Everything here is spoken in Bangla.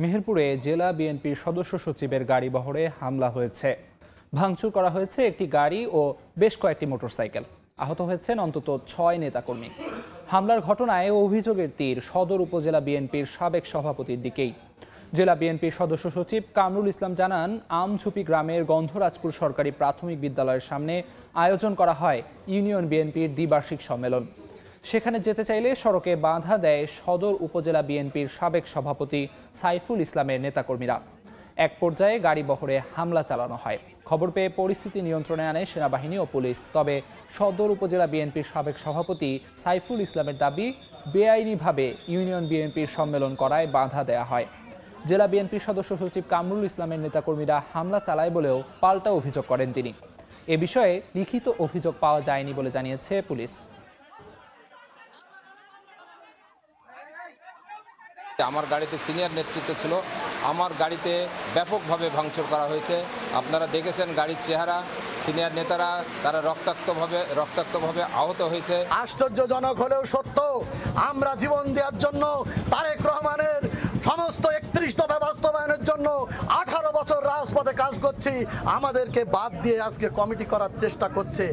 মেহেরপুরে জেলা বিএনপির সদস্য সচিবের গাড়ি বহরে হামলা হয়েছে। ভাঙচুর করা হয়েছে একটি গাড়ি ও বেশ কয়েকটি মোটরসাইকেল। আহত হয়েছেন অন্তত ৬ নেতাকর্মী। হামলার ঘটনায় অভিযোগের তীর সদর উপজেলা বিএনপির সাবেক সভাপতির দিকেই। জেলা বিএনপির সদস্য সচিব কামরুল ইসলাম জানান, আমঝুপি গ্রামের গন্ধরাজপুর সরকারি প্রাথমিক বিদ্যালয়ের সামনে আয়োজন করা হয় ইউনিয়ন বিএনপির দ্বিবার্ষিক সম্মেলন। সেখানে যেতে চাইলে সড়কে বাধা দেয় সদর উপজেলা বিএনপির সাবেক সভাপতি সাইফুল ইসলামের নেতাকর্মীরা। এক পর্যায়ে গাড়ি বহরে হামলা চালানো হয়। খবর পেয়ে পরিস্থিতি নিয়ন্ত্রণে আনে সেনাবাহিনী ও পুলিশ। তবে সদর উপজেলা বিএনপির সাবেক সভাপতি সাইফুল ইসলামের দাবি, বেআইনিভাবে ইউনিয়ন বিএনপির সম্মেলন করায় বাধা দেয়া হয়। জেলা বিএনপির সদস্য সচিব কামরুল ইসলামের নেতাকর্মীরা হামলা চালায় বলেও পাল্টা অভিযোগ করেন তিনি। এ বিষয়ে লিখিত অভিযোগ পাওয়া যায়নি বলে জানিয়েছে পুলিশ। আমার গাড়িতে সিনিয়র নেতৃত্ব ছিল, আমার গাড়িতে ব্যাপকভাবে ভাঙচুর করা হয়েছে। আপনারা দেখেছেন গাড়ির চেহারা, সিনিয়র নেতারা তারা রক্তাক্তভাবে আহত হয়েছে। আশ্চর্যজনক হলেও সত্য, আমরা জীবন দেওয়ার জন্য তারেক রহমানের সমস্ত ৩১ দফা বাস্তবায়নের জন্য 18 বছর রাজপথে কাজ করছি, আমাদেরকে বাদ দিয়ে আজকে কমিটি করার চেষ্টা করছে।